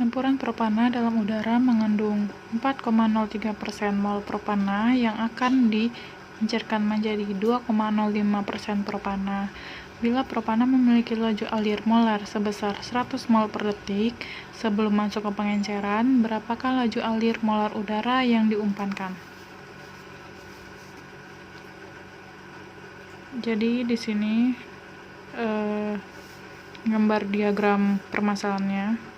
Campuran propana dalam udara mengandung 4,03% mol propana yang akan dicairkan menjadi 2,05% propana. Bila propana memiliki laju alir molar sebesar 100 mol per detik sebelum masuk ke pengenceran, berapakah laju alir molar udara yang diumpankan? Jadi di sini gambar diagram permasalahannya.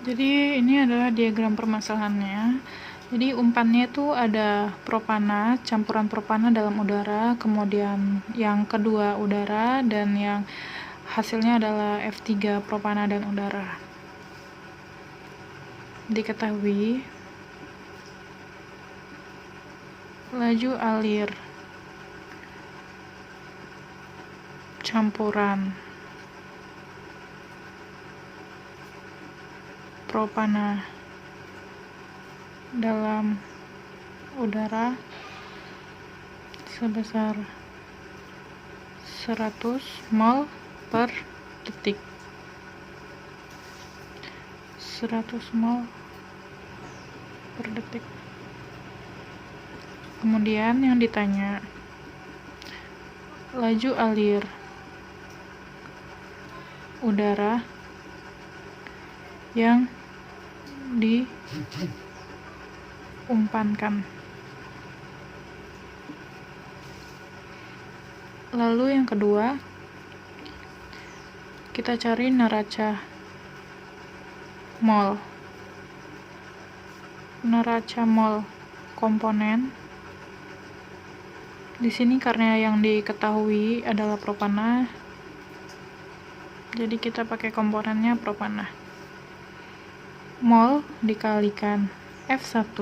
Jadi ini adalah diagram permasalahannya. Jadi umpannya itu ada propana, campuran propana dalam udara, kemudian yang kedua udara, dan yang hasilnya adalah F3 propana dan udara. Diketahui laju alir campuran propana dalam udara sebesar 100 mol per detik. 100 mol per detik. Kemudian yang ditanya laju alir udara yang diumpankan. Lalu yang kedua, kita cari neraca mol. Neraca mol komponen. Di sini karena yang diketahui adalah propana, jadi kita pakai komponennya propana. Mol dikalikan F1,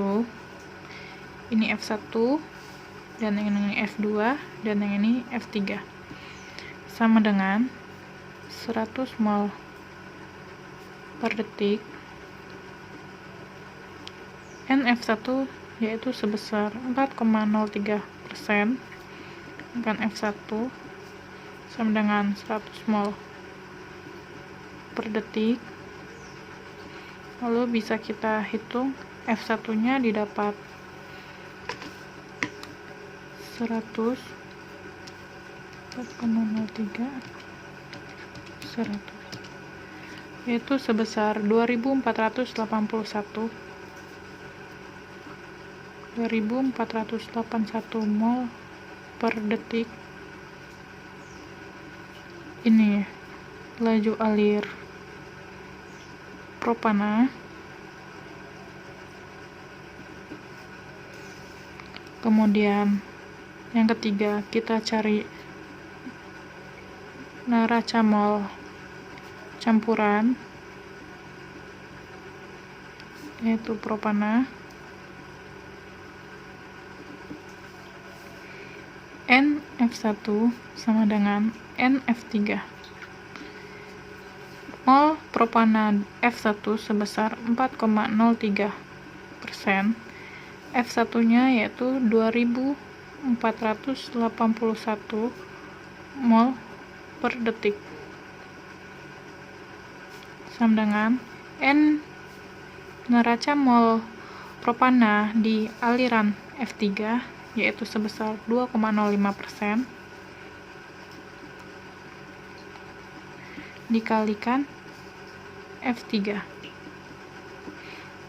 ini F1, dan yang ini F2, dan yang ini F3, sama dengan 100 mol per detik. NF1 yaitu sebesar 4,03%, dan F1 sama dengan 100 mol per detik. Lalu bisa kita hitung F1 nya didapat 100 4,03 100, yaitu sebesar 2481 mol per detik. Ini laju alir propana. Kemudian yang ketiga, kita cari neraca mol campuran, yaitu propana. NF1 sama dengan NF3. Mol propana F1 sebesar 4,03 F1 nya yaitu 2481 mol per detik, sama dengan N neraca mol propana di aliran F3 yaitu sebesar 2,05% dikalikan F3.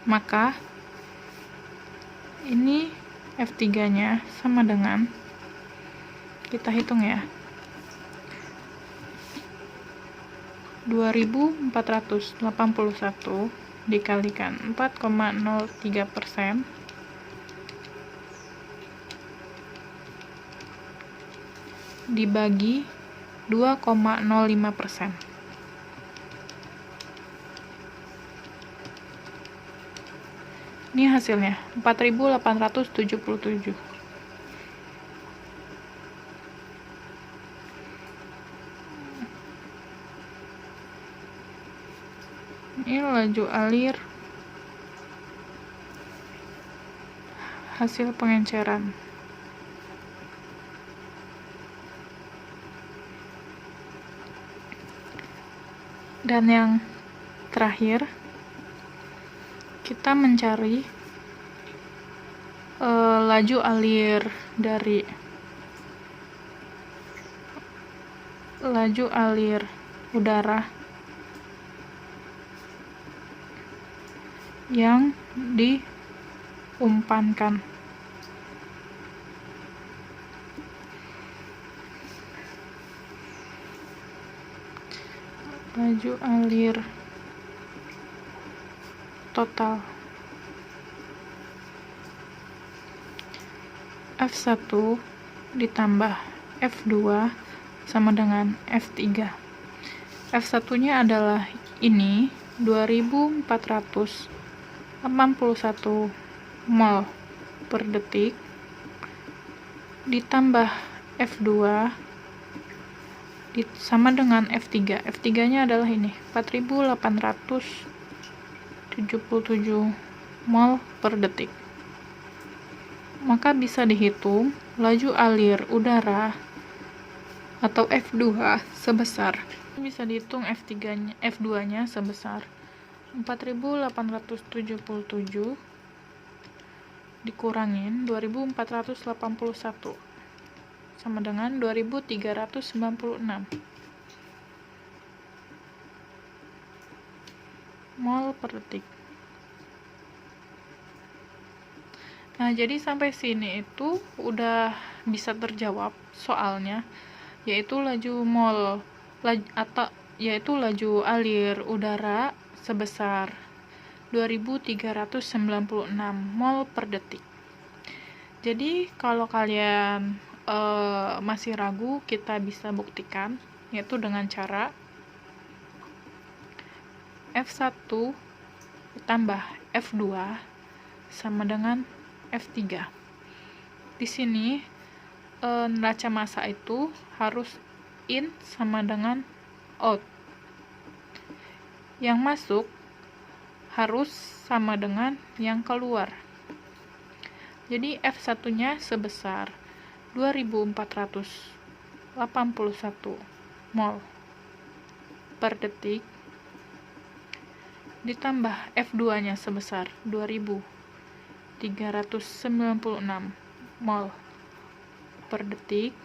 Maka ini F3 nya sama dengan, kita hitung ya, 2481 dikalikan 4,03% dibagi 2,05%. Ini hasilnya 4.877. Ini laju alir hasil pengenceran. Dan yang terakhir, kita mencari laju alir dari udara yang diumpankan. Laju alir total F1 ditambah F2 sama dengan F3. F1 nya adalah ini 2481 mol per detik ditambah F2 sama dengan F3. F3 nya adalah ini 4877 mol per detik. Maka bisa dihitung laju alir udara atau F2 sebesar, bisa dihitung F2 nya sebesar 4877 dikurangin 2481 sama dengan 2396 mol per detik. Nah, jadi sampai sini itu udah bisa terjawab soalnya, yaitu laju alir udara sebesar 2396 mol per detik. Jadi kalau kalian masih ragu, kita bisa buktikan, yaitu dengan cara F1 tambah F2 sama dengan F3. Di sini neraca massa itu harus in sama dengan out. Yang masuk harus sama dengan yang keluar. Jadi F1 nya sebesar 2481 mol per detik ditambah F2 nya sebesar 2396 mol per detik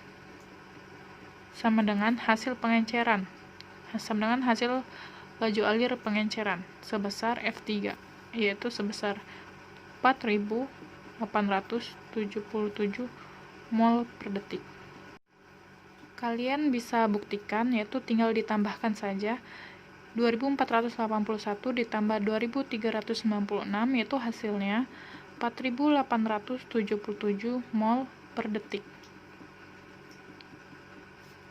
sama dengan hasil pengenceran, sama dengan hasil laju alir pengenceran sebesar F3, yaitu sebesar 4877 mol per detik. Kalian bisa buktikan, yaitu tinggal ditambahkan saja 2481 ditambah 2396, yaitu hasilnya 4877 mol per detik.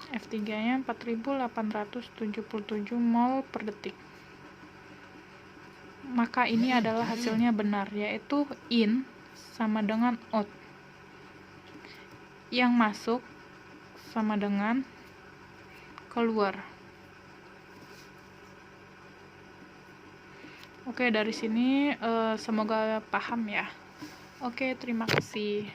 F3 nya 4877 mol per detik. Maka ini adalah hasilnya benar, yaitu in sama dengan out. Yang masuk sama dengan keluar. Oke, dari sini semoga paham ya. Oke, terima kasih.